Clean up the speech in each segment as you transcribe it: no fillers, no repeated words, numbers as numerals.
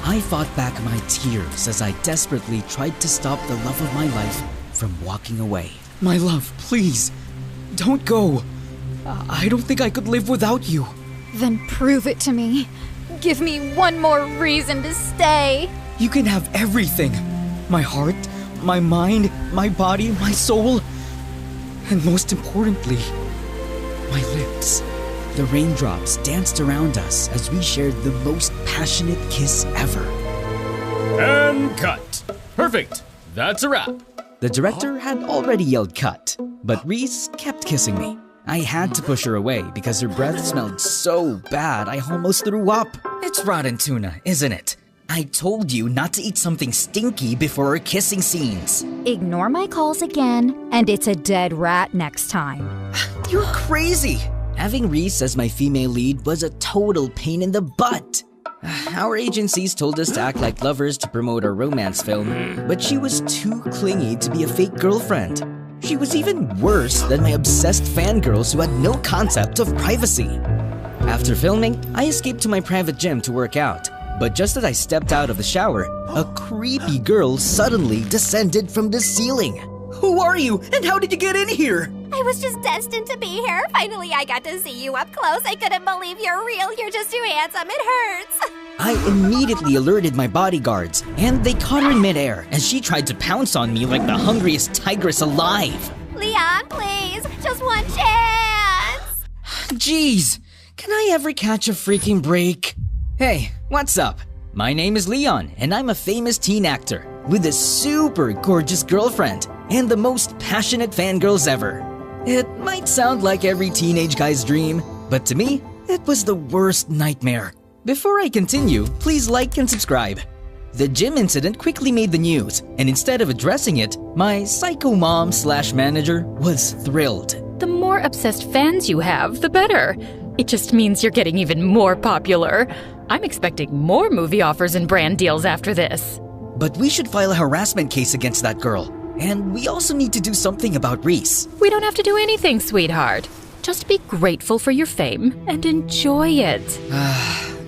I fought back my tears as I desperately tried to stop the love of my life from walking away. My love, please, don't go. I don't think I could live without you. Then prove it to me. Give me one more reason to stay. You can have everything. My heart, my mind, my body, my soul. And most importantly, my lips. The raindrops danced around us as we shared the most passionate kiss ever. And cut. Perfect. That's a wrap. The director had already yelled cut, but Reese kept kissing me. I had to push her away because her breath smelled so bad I almost threw up. It's rotten tuna, isn't it? I told you not to eat something stinky before our kissing scenes. Ignore my calls again, and it's a dead rat next time. You're crazy! Having Reese as my female lead was a total pain in the butt. Our agencies told us to act like lovers to promote our romance film, but she was too clingy to be a fake girlfriend. She was even worse than my obsessed fangirls who had no concept of privacy. After filming, I escaped to my private gym to work out, but just as I stepped out of the shower, a creepy girl suddenly descended from the ceiling. Who are you, and how did you get in here? I was just destined to be here. Finally, I got to see you up close. I couldn't believe you're real. You're just too handsome. It hurts. I immediately alerted my bodyguards, and they caught her in midair as she tried to pounce on me like the hungriest tigress alive. Leon, please. Just one chance. Jeez, can I ever catch a freaking break? Hey, what's up? My name is Leon, and I'm a famous teen actor with a super gorgeous girlfriend and the most passionate fangirls ever. It might sound like every teenage guy's dream, but to me, it was the worst nightmare. Before I continue, please like and subscribe. The gym incident quickly made the news, and instead of addressing it, my psycho mom/manager was thrilled. The more obsessed fans you have, the better. It just means you're getting even more popular. I'm expecting more movie offers and brand deals after this. But we should file a harassment case against that girl. And we also need to do something about Reese. We don't have to do anything, sweetheart. Just be grateful for your fame and enjoy it.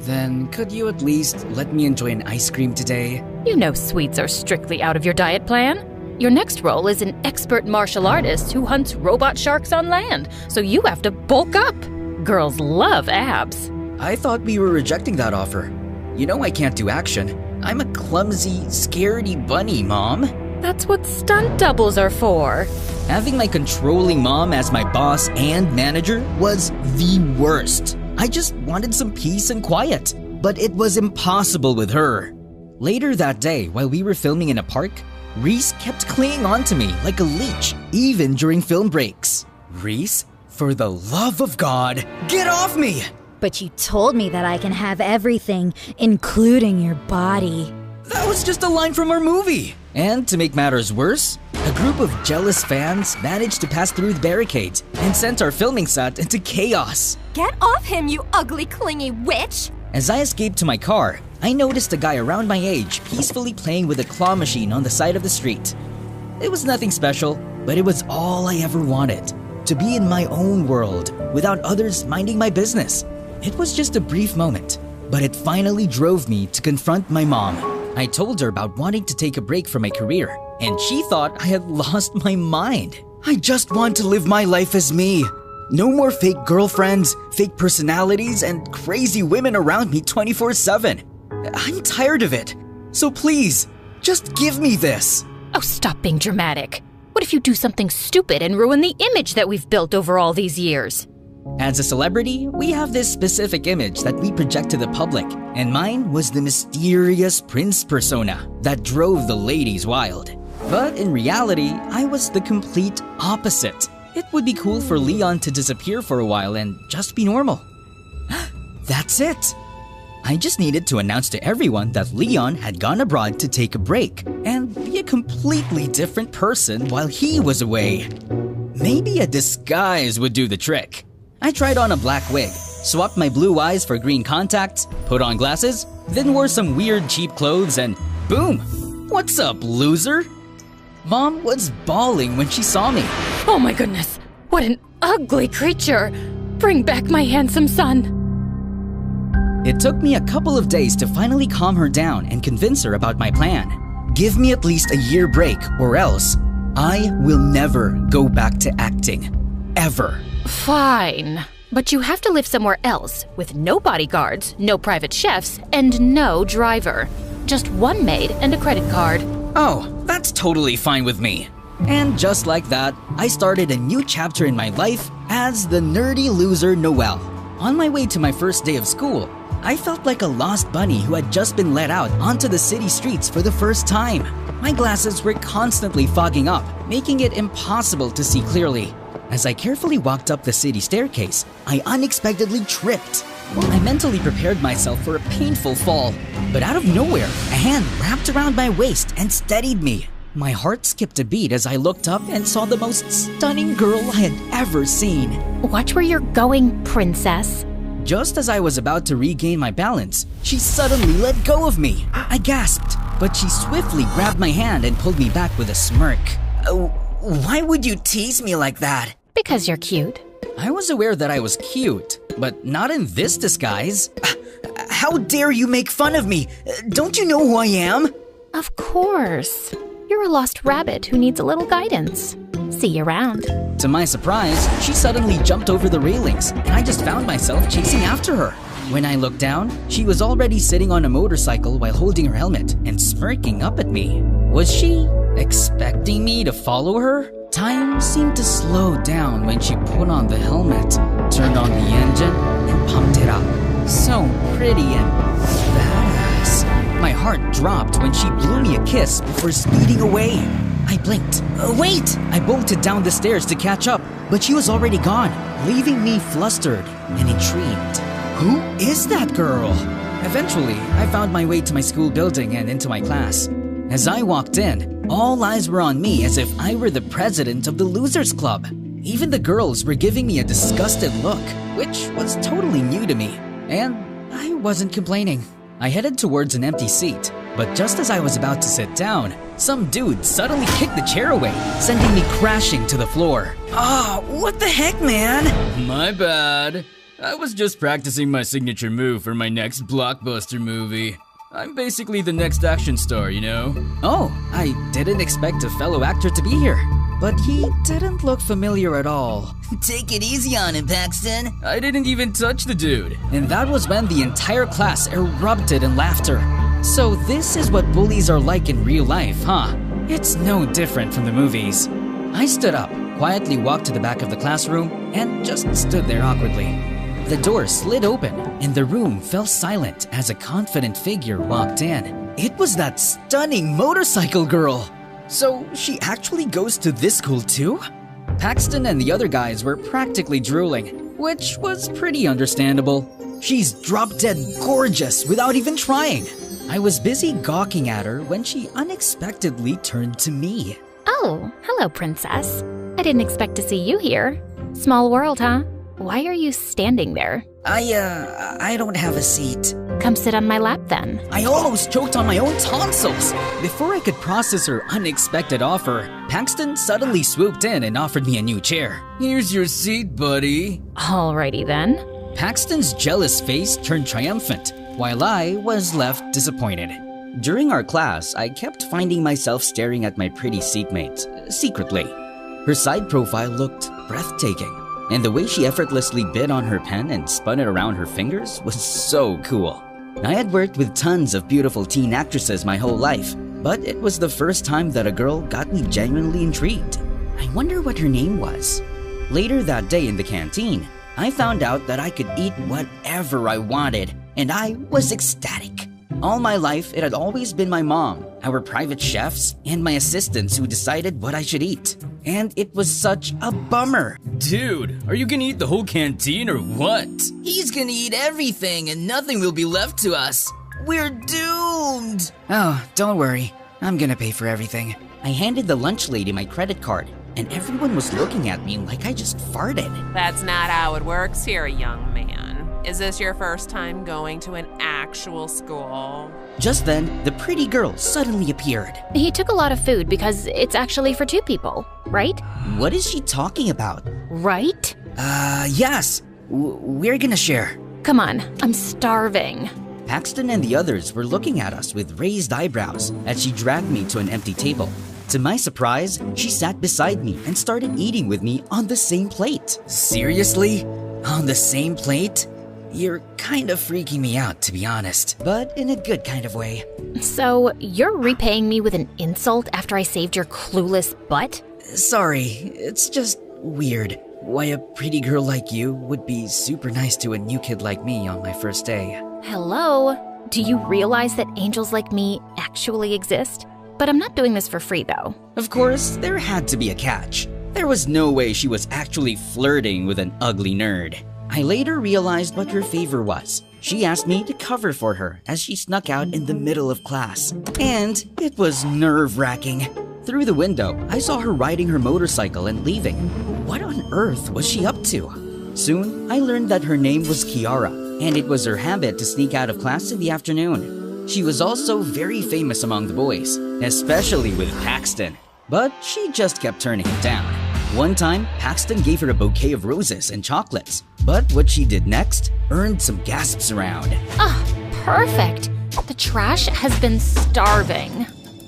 Then could you at least let me enjoy an ice cream today? You know sweets are strictly out of your diet plan. Your next role is an expert martial artist who hunts robot sharks on land, so you have to bulk up. Girls love abs. I thought we were rejecting that offer. You know I can't do action. I'm a clumsy, scaredy bunny, Mom. That's what stunt doubles are for. Having my controlling mom as my boss and manager was the worst. I just wanted some peace and quiet, but it was impossible with her. Later that day, while we were filming in a park, Reese kept clinging on to me like a leech, even during film breaks. Reese, for the love of God, get off me! But you told me that I can have everything, including your body. That was just a line from our movie. And to make matters worse, a group of jealous fans managed to pass through the barricades and sent our filming set into chaos. Get off him, you ugly, clingy witch. As I escaped to my car, I noticed a guy around my age peacefully playing with a claw machine on the side of the street. It was nothing special, but it was all I ever wanted. To be in my own world, without others minding my business. It was just a brief moment, but it finally drove me to confront my mom. I told her about wanting to take a break from my career, and she thought I had lost my mind. I just want to live my life as me. No more fake girlfriends, fake personalities, and crazy women around me 24/7. I'm tired of it. So please, just give me this. Oh, stop being dramatic. What if you do something stupid and ruin the image that we've built over all these years? As a celebrity, we have this specific image that we project to the public, and mine was the mysterious prince persona that drove the ladies wild. But in reality, I was the complete opposite. It would be cool for Leon to disappear for a while and just be normal. That's it! I just needed to announce to everyone that Leon had gone abroad to take a break and be a completely different person while he was away. Maybe a disguise would do the trick. I tried on a black wig, swapped my blue eyes for green contacts, put on glasses, then wore some weird cheap clothes and boom! What's up, loser? Mom was bawling when she saw me. Oh my goodness, what an ugly creature! Bring back my handsome son! It took me a couple of days to finally calm her down and convince her about my plan. Give me at least a year break or else I will never go back to acting. Ever. Fine. But you have to live somewhere else with no bodyguards, no private chefs, and no driver. Just one maid and a credit card. Oh, that's totally fine with me. And just like that, I started a new chapter in my life as the nerdy loser Noelle. On my way to my first day of school, I felt like a lost bunny who had just been let out onto the city streets for the first time. My glasses were constantly fogging up, making it impossible to see clearly. As I carefully walked up the city staircase, I unexpectedly tripped. I mentally prepared myself for a painful fall, but out of nowhere, a hand wrapped around my waist and steadied me. My heart skipped a beat as I looked up and saw the most stunning girl I had ever seen. Watch where you're going, princess. Just as I was about to regain my balance, she suddenly let go of me. I gasped, but she swiftly grabbed my hand and pulled me back with a smirk. Why would you tease me like that? Because you're cute. I was aware that I was cute, but not in this disguise. How dare you make fun of me? Don't you know who I am? Of course. You're a lost rabbit who needs a little guidance. See you around. To my surprise, she suddenly jumped over the railings, and I just found myself chasing after her. When I looked down, she was already sitting on a motorcycle while holding her helmet and smirking up at me. Was she expecting me to follow her? Time seemed to slow down when she put on the helmet, turned on the engine, and pumped it up. So pretty and badass. My heart dropped when she blew me a kiss before speeding away. I blinked. Wait! I bolted down the stairs to catch up, but she was already gone, leaving me flustered and intrigued. Who is that girl? Eventually, I found my way to my school building and into my class. As I walked in, all eyes were on me as if I were the president of the Losers Club. Even the girls were giving me a disgusted look, which was totally new to me, and I wasn't complaining. I headed towards an empty seat, but just as I was about to sit down, some dude suddenly kicked the chair away, sending me crashing to the floor. What the heck, man? My bad. I was just practicing my signature move for my next blockbuster movie. I'm basically the next action star, you know? Oh, I didn't expect a fellow actor to be here, but he didn't look familiar at all. Take it easy on him, Paxton. I didn't even touch the dude. And that was when the entire class erupted in laughter. So this is what bullies are like in real life, huh? It's no different from the movies. I stood up, quietly walked to the back of the classroom, and just stood there awkwardly. The door slid open, and the room fell silent as a confident figure walked in. It was that stunning motorcycle girl! So she actually goes to this school too? Paxton and the other guys were practically drooling, which was pretty understandable. She's drop-dead gorgeous without even trying. I was busy gawking at her when she unexpectedly turned to me. Oh, hello, princess. I didn't expect to see you here. Small world, huh? Why are you standing there? I don't have a seat. Come sit on my lap then. I almost choked on my own tonsils. Before I could process her unexpected offer, Paxton suddenly swooped in and offered me a new chair. Here's your seat, buddy. Alrighty then. Paxton's jealous face turned triumphant, while I was left disappointed. During our class, I kept finding myself staring at my pretty seatmate, secretly. Her side profile looked breathtaking, and the way she effortlessly bit on her pen and spun it around her fingers was so cool. I had worked with tons of beautiful teen actresses my whole life, but it was the first time that a girl got me genuinely intrigued. I wonder what her name was. Later that day in the canteen, I found out that I could eat whatever I wanted, and I was ecstatic. All my life, it had always been my mom, our private chefs, and my assistants who decided what I should eat. And it was such a bummer. Dude, are you gonna eat the whole canteen or what? He's gonna eat everything and nothing will be left to us. We're doomed. Oh, don't worry. I'm gonna pay for everything. I handed the lunch lady my credit card, and everyone was looking at me like I just farted. That's not how it works here, young man. Is this your first time going to an actual school? Just then, the pretty girl suddenly appeared. He took a lot of food because it's actually for 2 people, right? What is she talking about? Right? Yes. We're gonna share. Come on, I'm starving. Paxton and the others were looking at us with raised eyebrows as she dragged me to an empty table. To my surprise, she sat beside me and started eating with me on the same plate. Seriously? On the same plate? You're kind of freaking me out, to be honest, but in a good kind of way. So, you're repaying me with an insult after I saved your clueless butt? Sorry, it's just weird. Why a pretty girl like you would be super nice to a new kid like me on my first day. Hello? Do you realize that angels like me actually exist? But I'm not doing this for free, though. Of course, there had to be a catch. There was no way she was actually flirting with an ugly nerd. I later realized what her favor was. She asked me to cover for her as she snuck out in the middle of class. And it was nerve-wracking. Through the window, I saw her riding her motorcycle and leaving. What on earth was she up to? Soon, I learned that her name was Kiara, and it was her habit to sneak out of class in the afternoon. She was also very famous among the boys, especially with Paxton. But she just kept turning him down. One time, Paxton gave her a bouquet of roses and chocolates. But what she did next earned some gasps around. Perfect. The trash has been starving.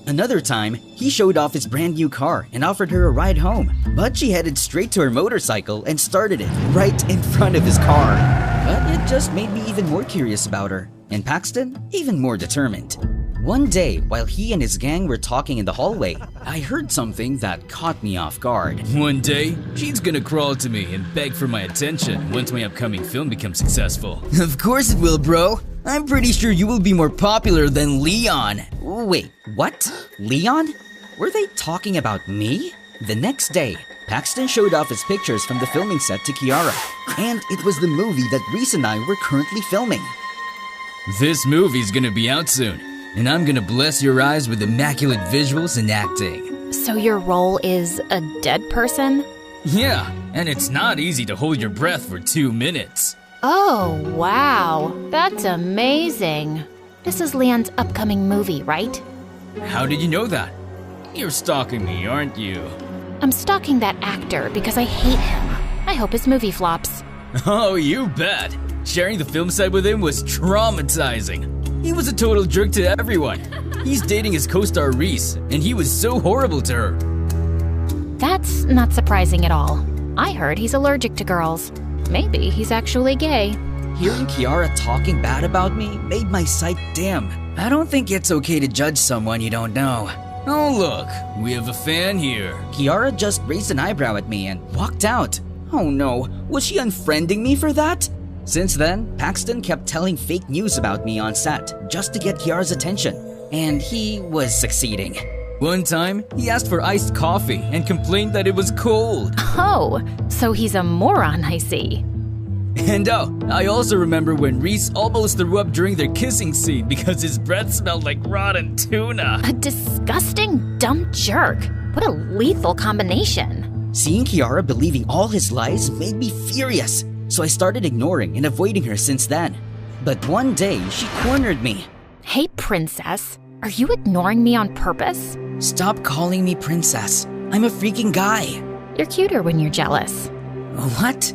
Another time, he showed off his brand new car and offered her a ride home. But she headed straight to her motorcycle and started it right in front of his car. But it just made me even more curious about her, and Paxton even more determined. One day, while he and his gang were talking in the hallway, I heard something that caught me off guard. One day, she's gonna crawl to me and beg for my attention once my upcoming film becomes successful. Of course it will, bro. I'm pretty sure you will be more popular than Leon. Wait, what? Leon? Were they talking about me? The next day, Paxton showed off his pictures from the filming set to Kiara, and it was the movie that Reese and I were currently filming. This movie's gonna be out soon, and I'm gonna bless your eyes with immaculate visuals and acting. So your role is a dead person? Yeah, and it's not easy to hold your breath for 2 minutes. Oh, wow. That's amazing. This is Leon's upcoming movie, right? How did you know that? You're stalking me, aren't you? I'm stalking that actor because I hate him. I hope his movie flops. Oh, you bet. Sharing the film set with him was traumatizing. He was a total jerk to everyone. He's dating his co-star Reese, and he was so horrible to her. That's not surprising at all. I heard he's allergic to girls. Maybe he's actually gay. Hearing Kiara talking bad about me made my sight dim. I don't think it's okay to judge someone you don't know. Oh look, we have a fan here. Kiara just raised an eyebrow at me and walked out. Oh no, was she unfriending me for that? Since then, Paxton kept telling fake news about me on set just to get Kiara's attention, and he was succeeding. One time, he asked for iced coffee and complained that it was cold. Oh, so he's a moron, I see. And I also remember when Reese almost threw up during their kissing scene because his breath smelled like rotten tuna. A disgusting, dumb jerk. What a lethal combination. Seeing Kiara believing all his lies made me furious, so I started ignoring and avoiding her since then. But one day, she cornered me. Hey, princess. Are you ignoring me on purpose? Stop calling me princess. I'm a freaking guy. You're cuter when you're jealous. What?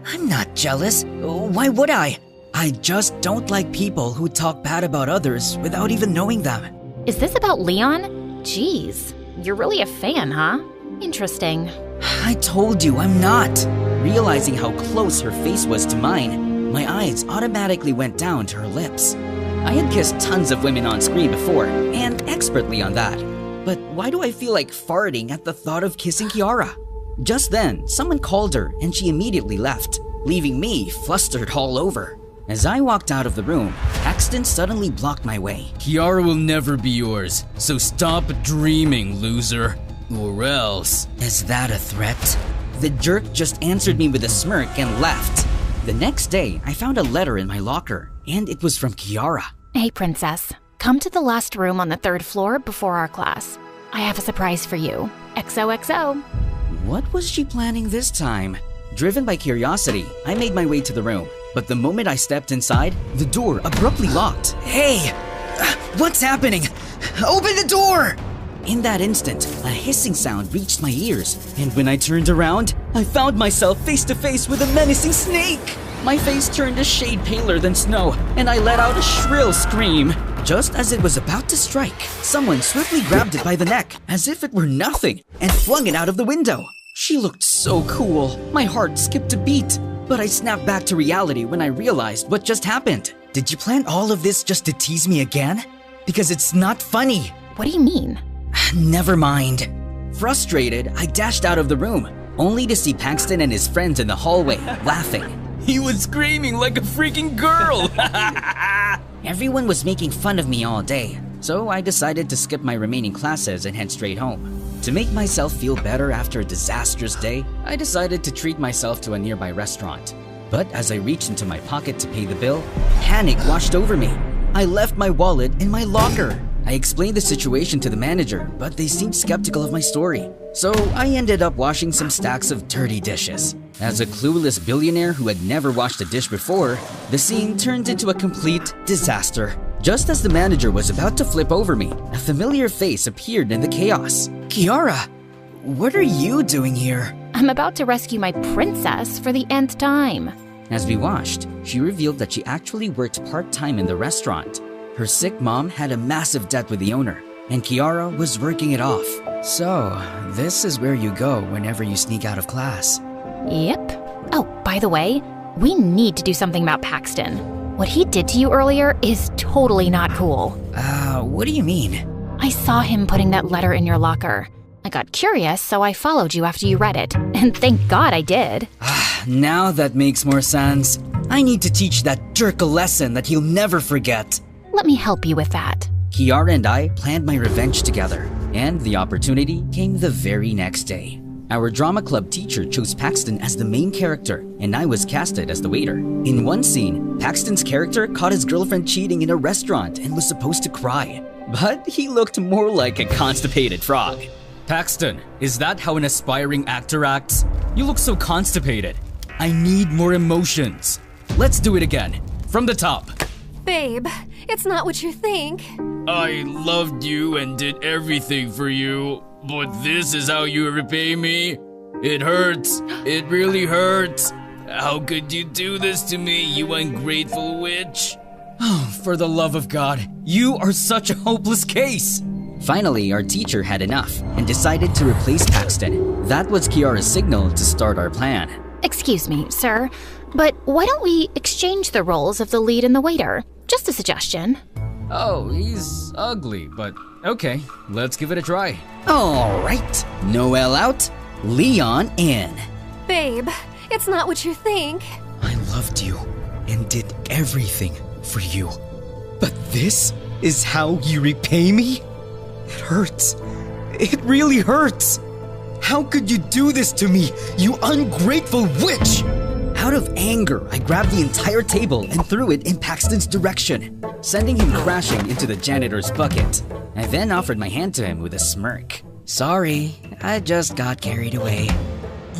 I'm not jealous. Why would I? I just don't like people who talk bad about others without even knowing them. Is this about Leon? Jeez, you're really a fan, huh? Interesting. I told you I'm not. Realizing how close her face was to mine, my eyes automatically went down to her lips. I had kissed tons of women on screen before, and expertly on that. But why do I feel like farting at the thought of kissing Kiara? Just then, someone called her and she immediately left, leaving me flustered all over. As I walked out of the room, Paxton suddenly blocked my way. Kiara will never be yours, so stop dreaming, loser. Or else. Is that a threat? The jerk just answered me with a smirk and left. The next day, I found a letter in my locker, and it was from Kiara. Hey, princess. Come to the last room on the 3rd floor before our class. I have a surprise for you. XOXO. What was she planning this time? Driven by curiosity, I made my way to the room. But the moment I stepped inside, the door abruptly locked. Hey! What's happening? Open the door! In that instant, a hissing sound reached my ears, and when I turned around, I found myself face to face with a menacing snake. My face turned a shade paler than snow, and I let out a shrill scream. Just as it was about to strike, someone swiftly grabbed it by the neck, as if it were nothing, and flung it out of the window. She looked so cool. My heart skipped a beat. But I snapped back to reality when I realized what just happened. Did you plan all of this just to tease me again? Because it's not funny. What do you mean? Never mind. Frustrated, I dashed out of the room, only to see Paxton and his friends in the hallway, laughing. He was screaming like a freaking girl! Everyone was making fun of me all day, so I decided to skip my remaining classes and head straight home. To make myself feel better after a disastrous day, I decided to treat myself to a nearby restaurant. But as I reached into my pocket to pay the bill, panic washed over me. I left my wallet in my locker. I explained the situation to the manager, but they seemed skeptical of my story. So I ended up washing some stacks of dirty dishes. As a clueless billionaire who had never washed a dish before, the scene turned into a complete disaster. Just as the manager was about to flip over me, a familiar face appeared in the chaos. Kiara, what are you doing here? I'm about to rescue my princess for the nth time. As we watched, she revealed that she actually worked part-time in the restaurant. Her sick mom had a massive debt with the owner, and Kiara was working it off. So, this is where you go whenever you sneak out of class. Yep. Oh, by the way, we need to do something about Paxton. What he did to you earlier is totally not cool. What do you mean? I saw him putting that letter in your locker. I got curious, so I followed you after you read it. And thank God I did. Now that makes more sense. I need to teach that jerk a lesson that he'll never forget. Let me help you with that. Kiara and I planned my revenge together, and the opportunity came the very next day. Our drama club teacher chose Paxton as the main character, and I was casted as the waiter. In one scene, Paxton's character caught his girlfriend cheating in a restaurant and was supposed to cry. But he looked more like a constipated frog. Paxton, is that how an aspiring actor acts? You look so constipated. I need more emotions. Let's do it again. From the top. Babe, it's not what you think. I loved you and did everything for you, but this is how you repay me? It hurts. It really hurts. How could you do this to me, you ungrateful witch? Oh, for the love of God, you are such a hopeless case. Finally, our teacher had enough and decided to replace Paxton. That was Kiara's signal to start our plan. Excuse me, sir, but why don't we exchange the roles of the lead and the waiter? Just a suggestion. Oh, he's ugly, but okay, let's give it a try. All right, Noelle out, Leon in. Babe, it's not what you think. I loved you and did everything for you. But this is how you repay me? It hurts. It really hurts. How could you do this to me, you ungrateful witch? Out of anger, I grabbed the entire table and threw it in Paxton's direction, sending him crashing into the janitor's bucket. I then offered my hand to him with a smirk. Sorry, I just got carried away.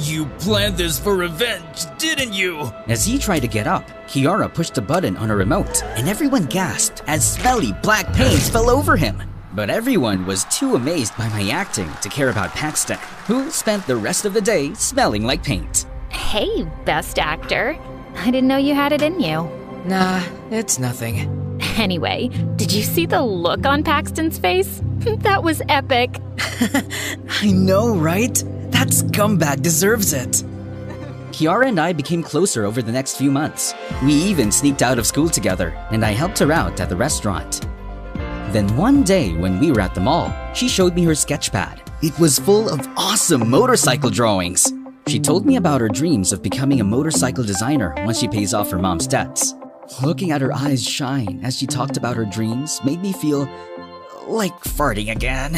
You planned this for revenge, didn't you? As he tried to get up, Kiara pushed a button on a remote, and everyone gasped as smelly black pains fell over him. But everyone was too amazed by my acting to care about Paxton, who spent the rest of the day smelling like paint. Hey, best actor. I didn't know you had it in you. Nah, it's nothing. Anyway, did you see the look on Paxton's face? That was epic. I know, right? That scumbag deserves it. Kiara and I became closer over the next few months. We even sneaked out of school together, and I helped her out at the restaurant. Then one day when we were at the mall, she showed me her sketchpad. It was full of awesome motorcycle drawings. She told me about her dreams of becoming a motorcycle designer once she pays off her mom's debts. Looking at her eyes shine as she talked about her dreams made me feel like farting again.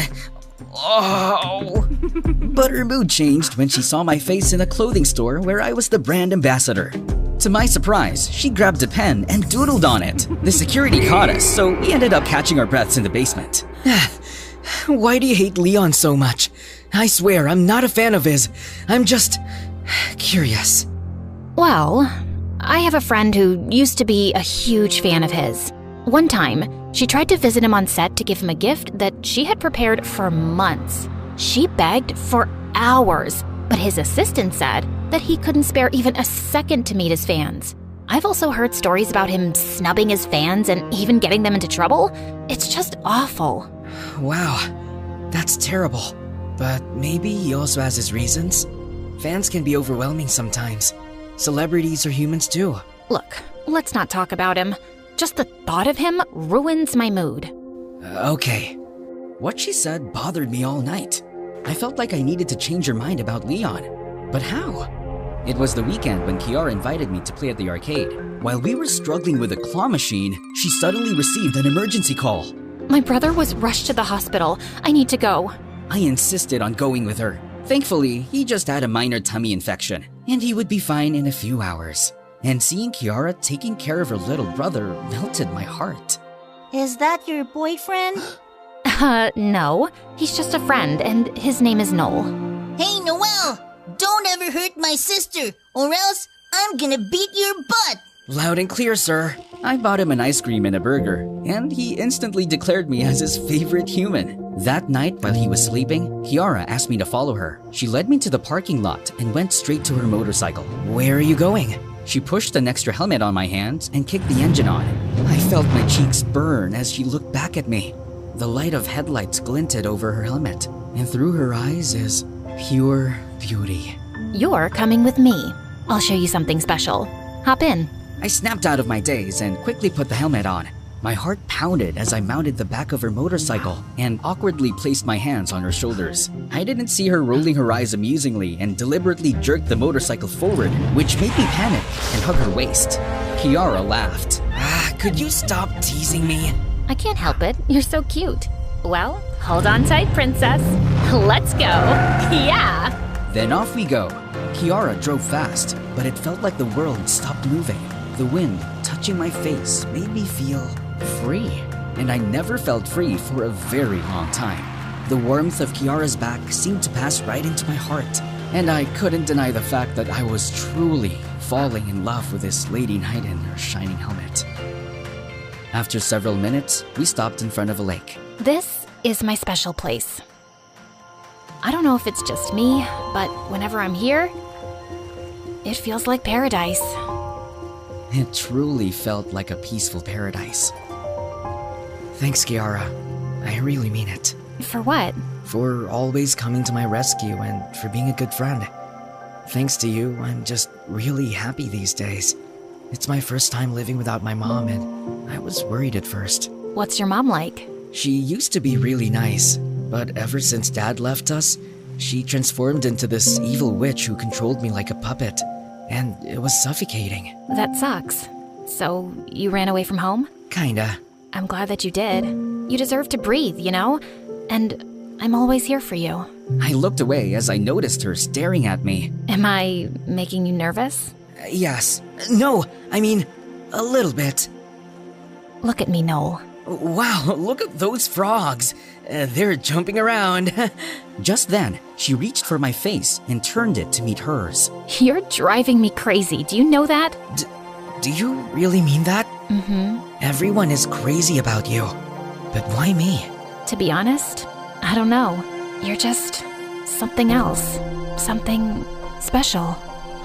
Oh! But her mood changed when she saw my face in a clothing store where I was the brand ambassador. To my surprise, she grabbed a pen and doodled on it. The security caught us, so we ended up catching our breaths in the basement. Why do you hate Leon so much? I swear, I'm not a fan of his. I'm just curious. Well, I have a friend who used to be a huge fan of his. One time, she tried to visit him on set to give him a gift that she had prepared for months. She begged for hours, but his assistant said that he couldn't spare even a second to meet his fans. I've also heard stories about him snubbing his fans and even getting them into trouble. It's just awful. Wow, that's terrible. But maybe he also has his reasons. Fans can be overwhelming sometimes. Celebrities are humans too. Look, let's not talk about him. Just the thought of him ruins my mood. Okay. What she said bothered me all night. I felt like I needed to change her mind about Leon. But how? It was the weekend when Kiara invited me to play at the arcade. While we were struggling with a claw machine, she suddenly received an emergency call. My brother was rushed to the hospital. I need to go. I insisted on going with her. Thankfully, he just had a minor tummy infection, and he would be fine in a few hours. And seeing Kiara taking care of her little brother melted my heart. Is that your boyfriend? No. He's just a friend, and his name is Noel. Hey, Noel! Don't ever hurt my sister, or else I'm gonna beat your butt! Loud and clear, sir. I bought him an ice cream and a burger, and he instantly declared me as his favorite human. That night, while he was sleeping, Kiara asked me to follow her. She led me to the parking lot and went straight to her motorcycle. Where are you going? She pushed an extra helmet on my hands and kicked the engine on. I felt my cheeks burn as she looked back at me. The light of headlights glinted over her helmet, and through her eyes is pure beauty. You're coming with me. I'll show you something special. Hop in. I snapped out of my daze and quickly put the helmet on. My heart pounded as I mounted the back of her motorcycle and awkwardly placed my hands on her shoulders. I didn't see her rolling her eyes amusingly and deliberately jerked the motorcycle forward, which made me panic and hug her waist. Kiara laughed. Could you stop teasing me? I can't help it. You're so cute. Well, hold on tight, princess. Let's go. Yeah! Then off we go. Kiara drove fast, but it felt like the world stopped moving. The wind touching my face made me feel free, and I never felt free for a very long time. The warmth of Kiara's back seemed to pass right into my heart, and I couldn't deny the fact that I was truly falling in love with this lady knight in her shining helmet. After several minutes, we stopped in front of a lake. This is my special place. I don't know if it's just me, but whenever I'm here, it feels like paradise. It truly felt like a peaceful paradise. Thanks, Kiara. I really mean it. For what? For always coming to my rescue and for being a good friend. Thanks to you, I'm just really happy these days. It's my first time living without my mom, and I was worried at first. What's your mom like? She used to be really nice, but ever since Dad left us, she transformed into this evil witch who controlled me like a puppet, and it was suffocating. That sucks. So, you ran away from home? Kinda. I'm glad that you did. You deserve to breathe, you know? And I'm always here for you. I looked away as I noticed her staring at me. Am I making you nervous? Yes. No, I mean, a little bit. Look at me, Noel. Wow, look at those frogs. They're jumping around. Just then, she reached for my face and turned it to meet hers. You're driving me crazy. Do you know that? Do you really mean that? Mm-hmm. Everyone is crazy about you. But why me? To be honest, I don't know. You're just something else. Something special.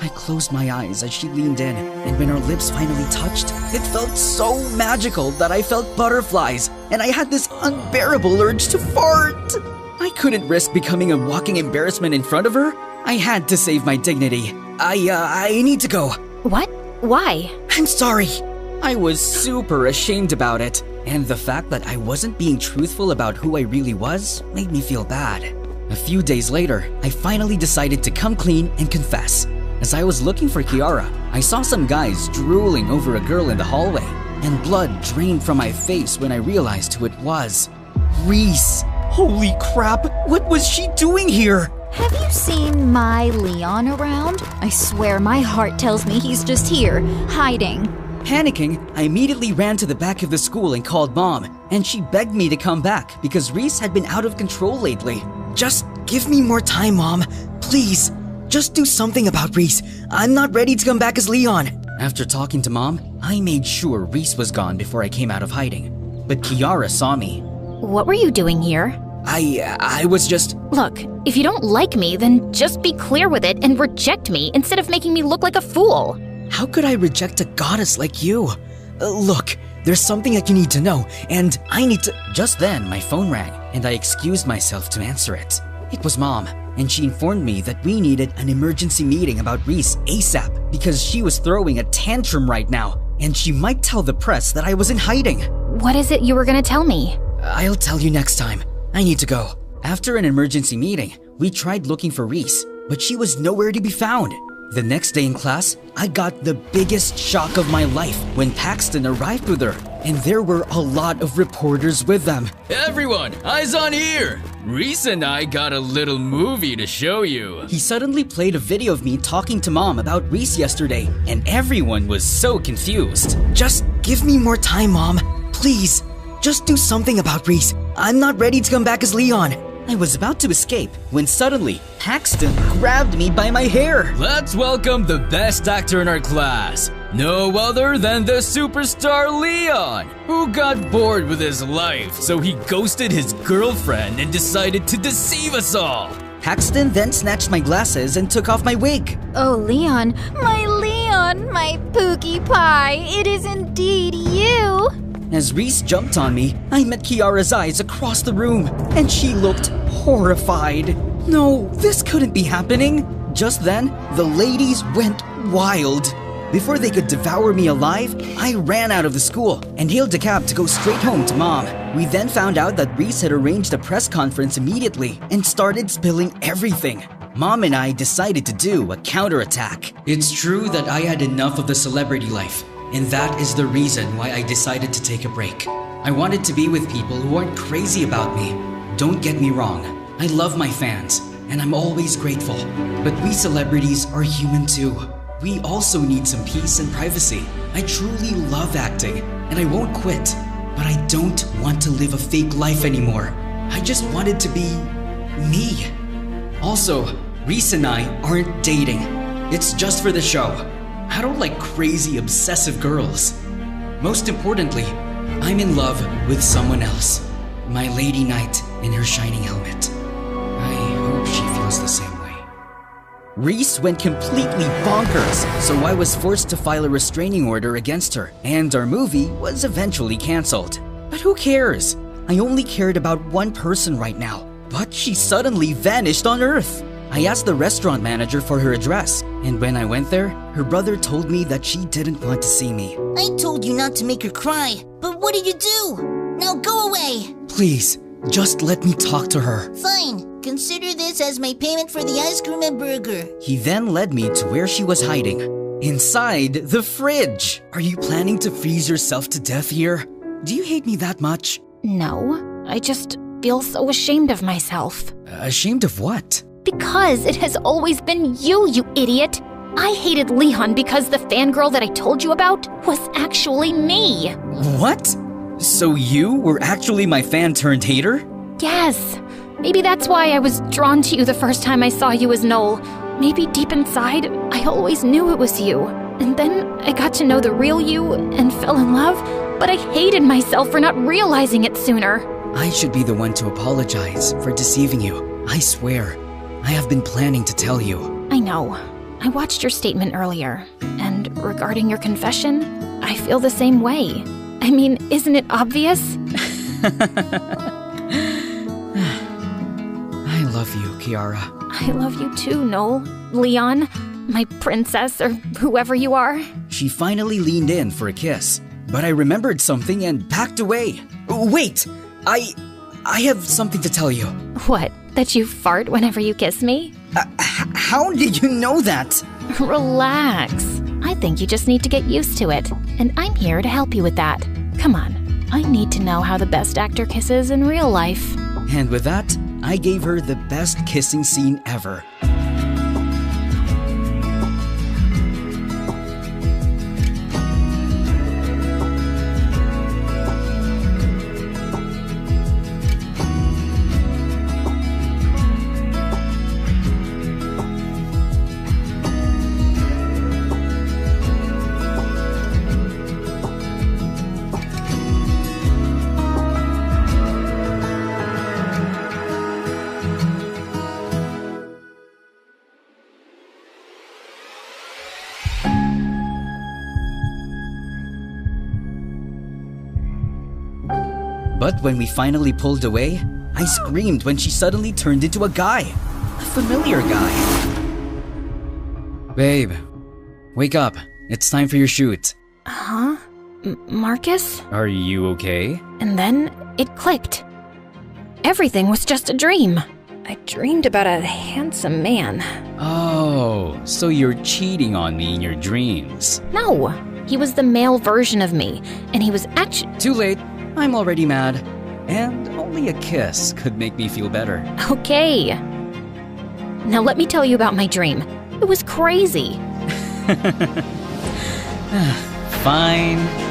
I closed my eyes as she leaned in, and when our lips finally touched, it felt so magical that I felt butterflies, and I had this unbearable urge to fart. I couldn't risk becoming a walking embarrassment in front of her. I had to save my dignity. I need to go. What? Why? I'm sorry. I was super ashamed about it, and the fact that I wasn't being truthful about who I really was made me feel bad. A few days later, I finally decided to come clean and confess. As I was looking for Kiara, I saw some guys drooling over a girl in the hallway, and blood drained from my face when I realized who it was. Reese! Holy crap! What was she doing here? Have you seen my Leon around? I swear my heart tells me he's just here, hiding. Panicking, I immediately ran to the back of the school and called Mom, and she begged me to come back because Reese had been out of control lately. Just give me more time, Mom. Please. Just do something about Reese. I'm not ready to come back as Leon. After talking to Mom, I made sure Reese was gone before I came out of hiding. But Kiara saw me. What were you doing here? I was just... Look, if you don't like me, then just be clear with it and reject me instead of making me look like a fool. How could I reject a goddess like you? Look, there's something that you need to know, and I need to... Just then, my phone rang, and I excused myself to answer it. It was Mom, and she informed me that we needed an emergency meeting about Reese ASAP because she was throwing a tantrum right now, and she might tell the press that I was in hiding. What is it you were gonna tell me? I'll tell you next time. I need to go. After an emergency meeting, we tried looking for Reese, but she was nowhere to be found. The next day in class, I got the biggest shock of my life when Paxton arrived with her, and there were a lot of reporters with them. Everyone, eyes on here! Reese and I got a little movie to show you. He suddenly played a video of me talking to Mom about Reese yesterday, and everyone was so confused. Just give me more time, Mom. Please, just do something about Reese. I'm not ready to come back as Leon. I was about to escape when suddenly Paxton grabbed me by my hair. Let's welcome the best actor in our class. No other than the superstar Leon, who got bored with his life, so he ghosted his girlfriend and decided to deceive us all. Paxton then snatched my glasses and took off my wig. Oh, Leon, my Pookie Pie, it is indeed you. As Reese jumped on me, I met Kiara's eyes across the room, and she looked horrified. No, this couldn't be happening. Just then, the ladies went wild. Before they could devour me alive, I ran out of the school and hailed a cab to go straight home to Mom. We then found out that Reese had arranged a press conference immediately and started spilling everything. Mom and I decided to do a counterattack. It's true that I had enough of the celebrity life, and that is the reason why I decided to take a break. I wanted to be with people who aren't crazy about me. Don't get me wrong, I love my fans, and I'm always grateful. But we celebrities are human too. We also need some peace and privacy. I truly love acting, and I won't quit. But I don't want to live a fake life anymore. I just wanted to be me. Also, Reese and I aren't dating. It's just for the show. I don't like crazy, obsessive girls. Most importantly, I'm in love with someone else. My Lady Knight in her shining helmet. I hope she feels the same way. Reese went completely bonkers, so I was forced to file a restraining order against her, and our movie was eventually cancelled. But who cares? I only cared about one person right now, but she suddenly vanished on Earth. I asked the restaurant manager for her address, and when I went there, her brother told me that she didn't want to see me. I told you not to make her cry, but what did you do? Now go away! Please, just let me talk to her. Fine. Consider this as my payment for the ice cream and burger. He then led me to where she was hiding. Inside the fridge. Are you planning to freeze yourself to death here? Do you hate me that much? No, I just feel so ashamed of myself. Ashamed of what? Because it has always been you, you idiot! I hated Leon because the fangirl that I told you about was actually me. What? So you were actually my fan turned hater? Yes. Maybe that's why I was drawn to you the first time I saw you as Noel. Maybe deep inside, I always knew it was you. And then I got to know the real you and fell in love, but I hated myself for not realizing it sooner. I should be the one to apologize for deceiving you. I swear, I have been planning to tell you. I know. I watched your statement earlier, and regarding your confession, I feel the same way. I mean, isn't it obvious? I love you, Kiara. I love you too, Noel. Leon, my princess, or whoever you are. She finally leaned in for a kiss, but I remembered something and backed away. Wait! I have something to tell you. What? That you fart whenever you kiss me? How did you know that? Relax. I think you just need to get used to it, and I'm here to help you with that. Come on. I need to know how the best actor kisses in real life. And with that, I gave her the best kissing scene ever. But when we finally pulled away, I screamed when she suddenly turned into a guy. A familiar guy. Babe, wake up. It's time for your shoot. Huh? Marcus? Are you okay? And then it clicked. Everything was just a dream. I dreamed about a handsome man. Oh, so you're cheating on me in your dreams. No, he was the male version of me, and he was actually... Too late. I'm already mad. And only a kiss could make me feel better. Okay. Now let me tell you about my dream. It was crazy. Fine.